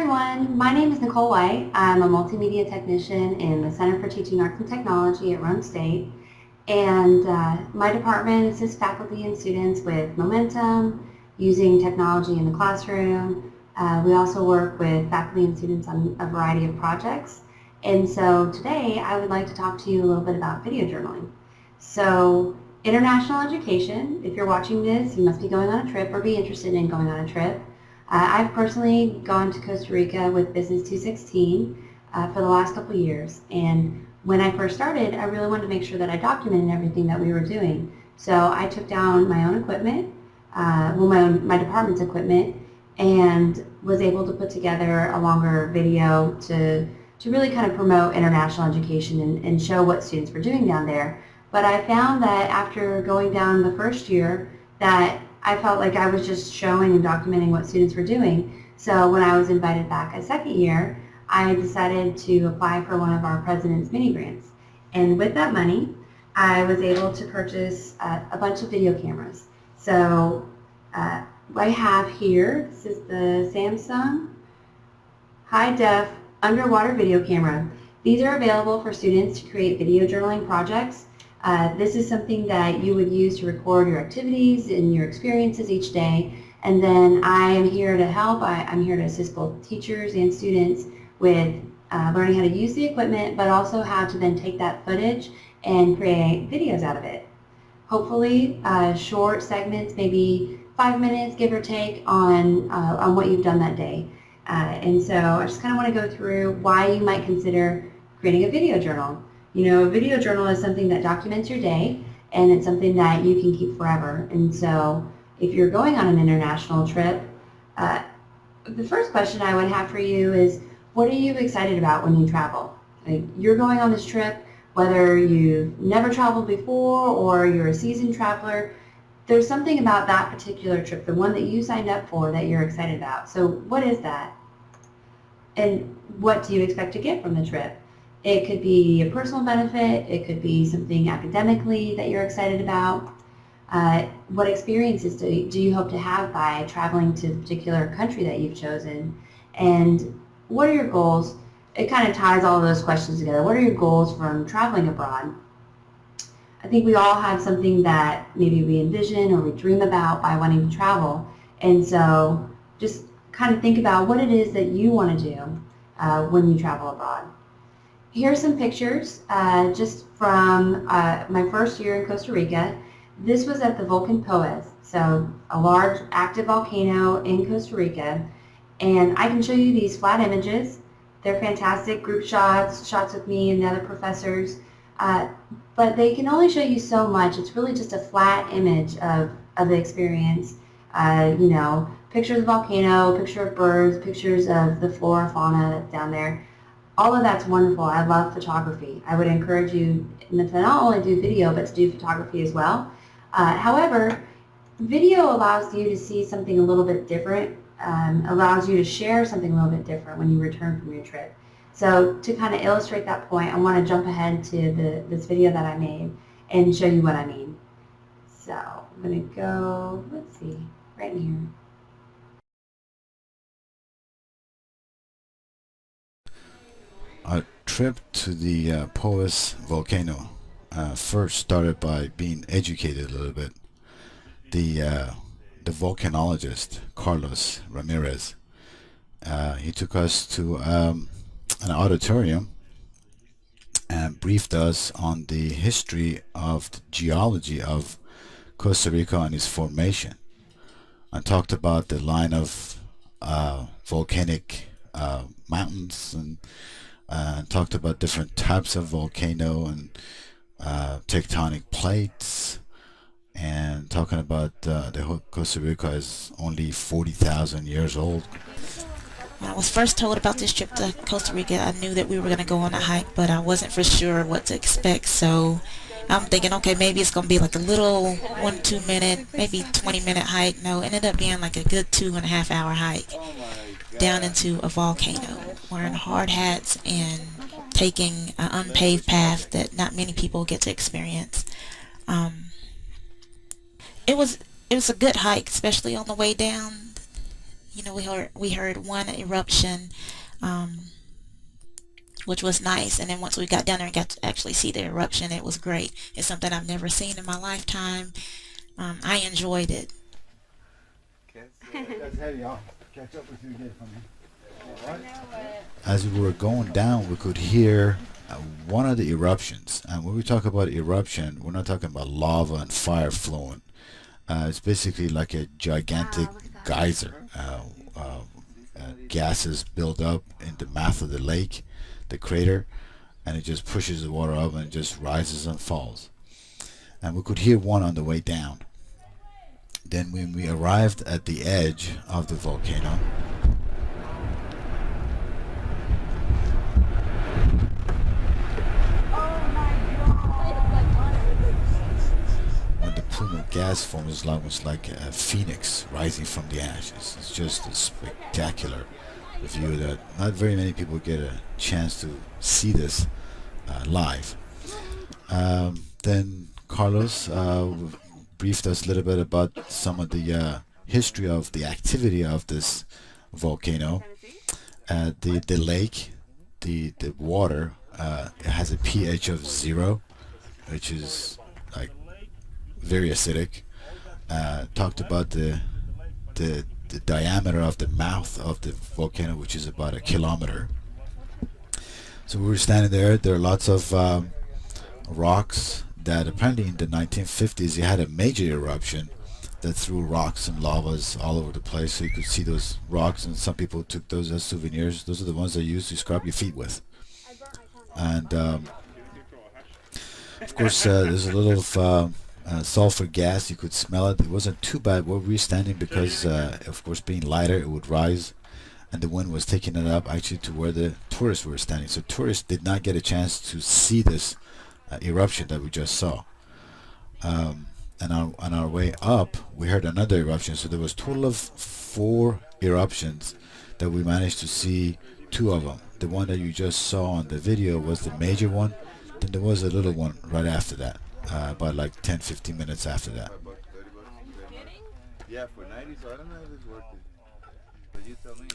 everyone, my name is Nicole White. I'm a multimedia technician in the Center for Teaching Arts and Technology at Rome State, and my department assists faculty and students with momentum, using technology in the classroom. We also work with faculty and students on a variety of projects, and so today I would like to talk to you a little bit about video journaling. So international education, if you're watching this, you must be going on a trip or be interested in going on a trip. I've personally gone to Costa Rica with Business 216 for the last couple years, and when I first started, I really wanted to make sure that I documented everything that we were doing. So I took down my own equipment, my department's equipment, and was able to put together a longer video to really kind of promote international education and show what students were doing down there. But I found that after going down the first year that I felt like I was just showing and documenting what students were doing. So when I was invited back a second year, I decided to apply for one of our president's mini grants. And with that money, I was able to purchase a bunch of video cameras. So I have here, this is the Samsung high def underwater video camera. These are available for students to create video journaling projects. This is something that you would use to record your activities and your experiences each day. And then I am here to help. I'm here to assist both teachers and students with learning how to use the equipment, but also how to then take that footage and create videos out of it. Hopefully short segments, maybe 5 minutes, give or take, on what you've done that day. And so I just kind of want to go through why you might consider creating a video journal. You know, a video journal is something that documents your day, and it's something that you can keep forever. And so if you're going on an international trip, the first question I would have for you is, what are you excited about when you travel? Like, you're going on this trip, whether you've never traveled before or you're a seasoned traveler, there's something about that particular trip, the one that you signed up for, that you're excited about. So what is that? And what do you expect to get from the trip? It could be a personal benefit, it could be something academically that you're excited about. What experiences do you hope to have by traveling to a particular country that you've chosen? And what are your goals? It kind of ties all of those questions together. What are your goals from traveling abroad? I think we all have something that maybe we envision or we dream about by wanting to travel. And so just kind of think about what it is that you want to do when you travel abroad. Here are some pictures just from my first year in Costa Rica. This was at the Volcan Poez, so a large active volcano in Costa Rica. And I can show you these flat images. They're fantastic group shots, shots with me and the other professors. But they can only show you so much. It's really just a flat image of the experience. You know, pictures of the volcano, picture of birds, pictures of the flora, fauna that's down there. All of that's wonderful. I love photography. I would encourage you to not only do video, but to do photography as well. However, video allows you to see something a little bit different, allows you to share something a little bit different when you return from your trip. So to kind of illustrate that point, I want to jump ahead to this video that I made and show you what I mean. So I'm going to go, let's see, right in here. Our trip to the Poez volcano first started by being educated a little bit. The volcanologist, Carlos Ramirez, he took us to an auditorium and briefed us on the history of the geology of Costa Rica and its formation, and talked about the line of volcanic mountains, and talked about different types of volcano and tectonic plates, and talking about the Costa Rica is only 40,000 years old. When I was first told about this trip to Costa Rica, I knew that we were going to go on a hike, but I wasn't for sure what to expect. So I'm thinking, okay, maybe it's going to be like a little 1-2 minute, maybe 20-minute hike. No, it ended up being like a good 2.5 hour hike down into a volcano, wearing hard hats and taking an unpaved path that not many people get to experience. It was a good hike, especially on the way down. You know, we heard one eruption, um, which was nice. And then once we got down there and got to actually see the eruption, it was great. It's something I've never seen in my lifetime. I enjoyed it. That's heavy. I'll catch up with you again from here. As we were going down, we could hear one of the eruptions. And when we talk about eruption, we're not talking about lava and fire flowing. It's basically like a gigantic geyser. Gases build up in the mouth of the lake, the crater, and it just pushes the water up and just rises and falls. And we could hear one on the way down. Then when we arrived at the edge of the volcano, when the plume of gas forms, is almost like a phoenix rising from the ashes. It's just a spectacular view that not very many people get a chance to see this live. Then Carlos briefed us a little bit about some of the history of the activity of this volcano. The lake, the water, it has a pH of 0, which is like very acidic. Talked about the diameter of the mouth of the volcano, which is about 1 kilometer. So we were standing there. There are lots of rocks that apparently in the 1950s you had a major eruption that threw rocks and lavas all over the place. So you could see those rocks, and some people took those as souvenirs. Those are the ones they used to scrub your feet with. And of course, there's a little sulfur gas. You could smell it. It wasn't too bad where we were standing because, of course, being lighter, it would rise, and the wind was taking it up actually to where the tourists were standing. So tourists did not get a chance to see this eruption that we just saw. And on our way up, we heard another eruption. So there was a total of 4 eruptions that we managed to see 2 of them. The one that you just saw on the video was the major one. Then there was a little one right after that, about like 10-15 minutes after that. Yeah, for 90, so I don't know if it's worth it. But you tell me.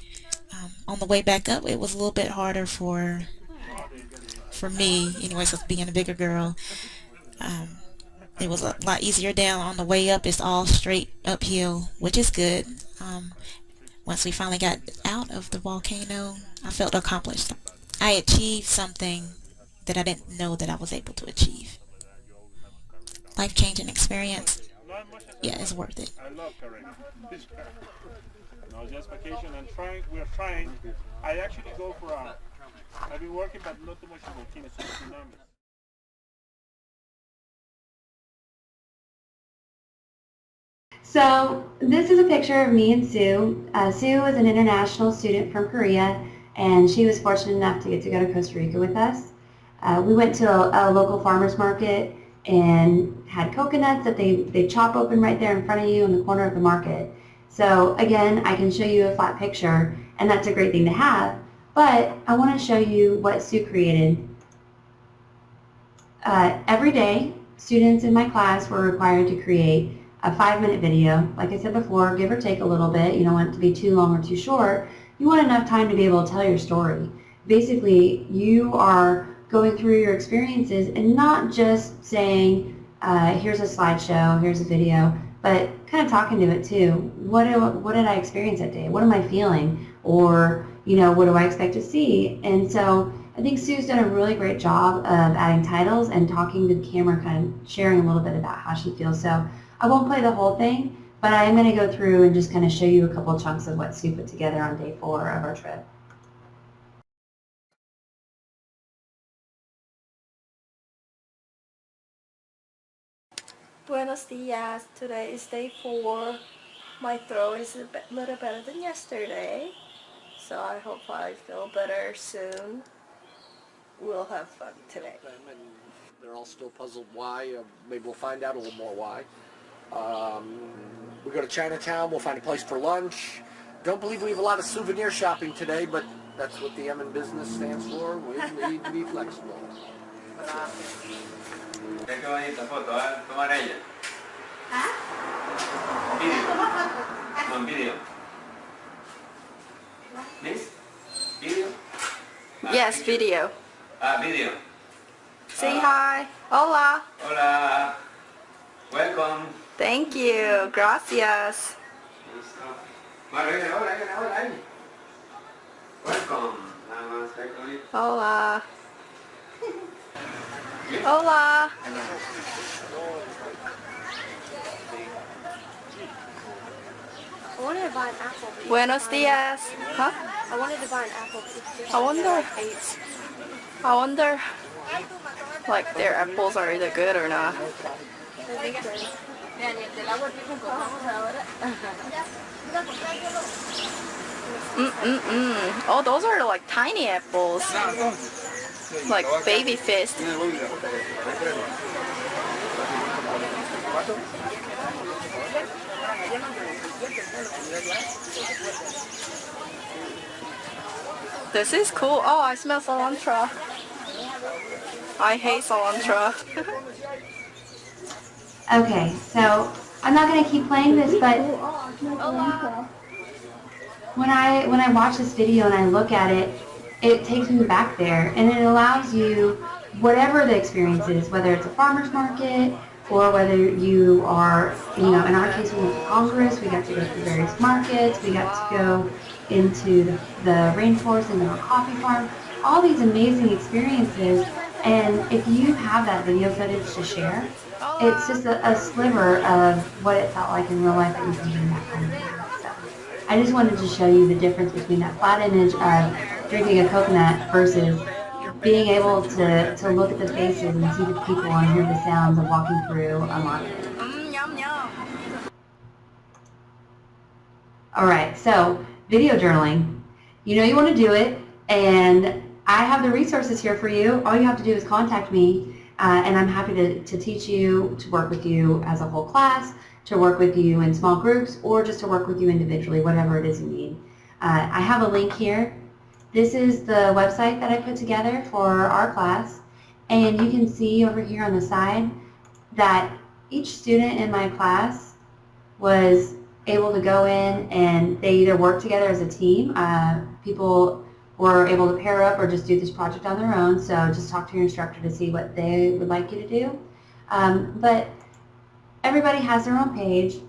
On the way back up, it was a little bit harder for me, anyways, as being a bigger girl. It was a lot easier down. On the way up, it's all straight uphill, which is good. Once we finally got out of the volcano, I felt accomplished. I achieved something that I didn't know that I was able to achieve. Life-changing experience. Yeah, it's worth it. I love Karen. No, just vacation and we're trying. I actually go for I've been working, but not too much in volcanoes, so tsunamis. So this is a picture of me and Sue. Sue was an international student from Korea, and she was fortunate enough to get to go to Costa Rica with us. We went to a local farmer's market and had coconuts that they chop open right there in front of you in the corner of the market. So again, I can show you a flat picture, and that's a great thing to have, but I want to show you what Sue created. Every day, students in my class were required to create a 5-minute video. Like I said before, give or take a little bit. You don't want it to be too long or too short. You want enough time to be able to tell your story. Basically, you are going through your experiences and not just saying, here's a slideshow, here's a video, but kind of talking to it too. What did I experience that day? What am I feeling? Or, what do I expect to see? And so I think Sue's done a really great job of adding titles and talking to the camera, kind of sharing a little bit about how she feels. So I won't play the whole thing, but I am going to go through and just kind of show you a couple chunks of what Sue put together on day 4 of our trip. Buenos dias. Today is day 4. My throat is a little better than yesterday, so I hope I feel better soon. We'll have fun today. And they're all still puzzled why. Maybe we'll find out a little more why. We go to Chinatown. We'll find a place for lunch. Don't believe we have a lot of souvenir shopping today, but that's what the M in business stands for. We need to be flexible. Qué bonita foto, ¿eh? Tomar ella. ¿Ah? Video. No, video. Miss? Video? Yes, video. Video. Say hi. Hola. Hola. Welcome. Thank you. Gracias. Listo. Bueno, hola. Welcome. Nada más, Hola. Hola. I wanted to buy an apple. Buenos dias. Huh? I wanted to buy an apple. I wonder, like, their apples are either good or not. Oh, those are like tiny apples. Like baby fist. This is cool. Oh, I smell cilantro. I hate cilantro. Okay, so I'm not going to keep playing this, but when I watch this video and I look at it, it takes me back there, and it allows you, whatever the experience is, whether it's a farmer's market or whether you are, in our case we went to Congress, we got to go to various markets, we got to go into the rainforest and our coffee farm, all these amazing experiences, and if you have that video footage to share, it's just a sliver of what it felt like in real life that you can do in that kind of video. So I just wanted to show you the difference between that flat image of drinking a coconut versus being able to look at the faces and see the people and hear the sounds of walking through a market. Yum yum. Alright, so video journaling. You know you want to do it, and I have the resources here for you. All you have to do is contact me, and I'm happy to teach you, to work with you as a whole class, to work with you in small groups, or just to work with you individually, whatever it is you need. I have a link here. This is the website that I put together for our class, and you can see over here on the side that each student in my class was able to go in and they either work together as a team. People were able to pair up or just do this project on their own, so just talk to your instructor to see what they would like you to do. But everybody has their own page,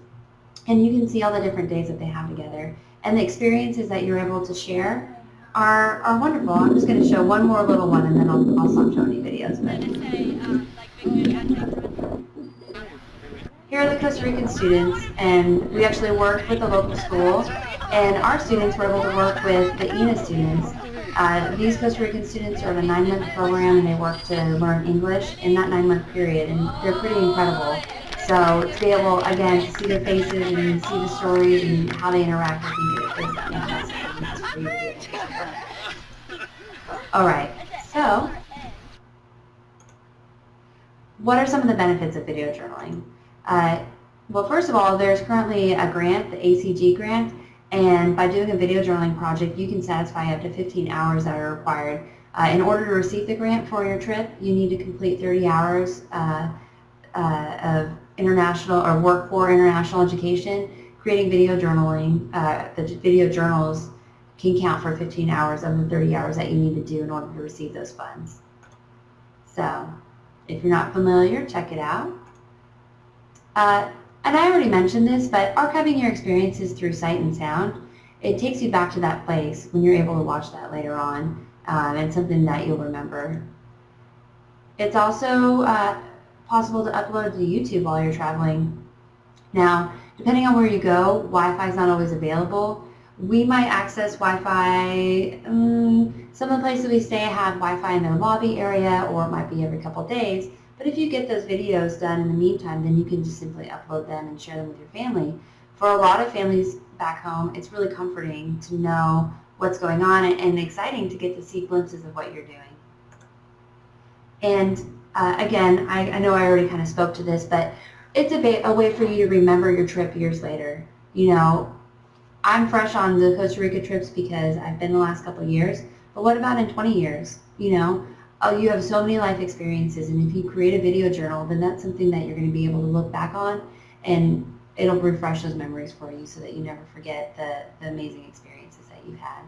and you can see all the different days that they have together. And the experiences that you're able to share are wonderful. I'm just going to show one more little one, and then I'll stop showing you videos. But here are the Costa Rican students, and we actually worked with the local school, and our students were able to work with the ENA students. These Costa Rican students are in a 9-month program, and they work to learn English in that 9-month period, and they're pretty incredible. So to be able, again, to see their faces and see the stories and how they interact, I think it is fantastic. Alright, so what are some of the benefits of video journaling? Well, first of all, there's currently a grant, the ACG grant, and by doing a video journaling project, you can satisfy up to 15 hours that are required. In order to receive the grant for your trip, you need to complete 30 hours of international or work for international education. Creating video journaling, the video journals can count for 15 hours of the 30 hours that you need to do in order to receive those funds. So, if you're not familiar, check it out. And I already mentioned this, but archiving your experiences through sight and sound, it takes you back to that place when you're able to watch that later on, and something that you'll remember. It's also possible to upload to YouTube while you're traveling. Now, depending on where you go, Wi-Fi is not always available. We might access Wi-Fi, some of the places we stay have Wi-Fi in their lobby area, or it might be every couple days. But if you get those videos done in the meantime, then you can just simply upload them and share them with your family. For a lot of families back home, it's really comforting to know what's going on and exciting to get to see glimpses of what you're doing. And again, I know I already kind of spoke to this, but it's a way for you to remember your trip years later. You know, I'm fresh on the Costa Rica trips because I've been the last couple of years, but what about in 20 years? You know, you have so many life experiences, and if you create a video journal, then that's something that you're going to be able to look back on, and it'll refresh those memories for you so that you never forget the amazing experiences that you've had.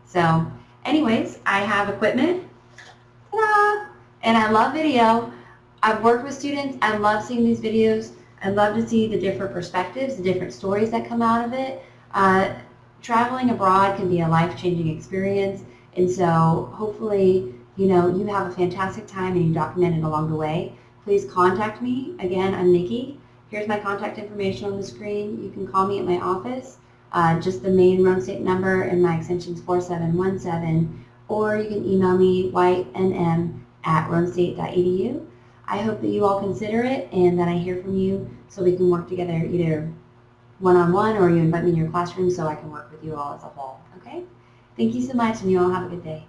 So anyways, I have equipment, ta-da! And I love video. I've worked with students. I love seeing these videos. I love to see the different perspectives, the different stories that come out of it. Traveling abroad can be a life-changing experience, and so hopefully, you have a fantastic time and you document it along the way. Please contact me. Again, I'm Nikki. Here's my contact information on the screen. You can call me at my office, just the main Rhone State number, and my extension is 4717, or you can email me, whitenm@rhonestate.edu. I hope that you all consider it and that I hear from you so we can work together either one-on-one or you invite me in your classroom so I can work with you all as a whole. Okay? Thank you so much, and you all have a good day.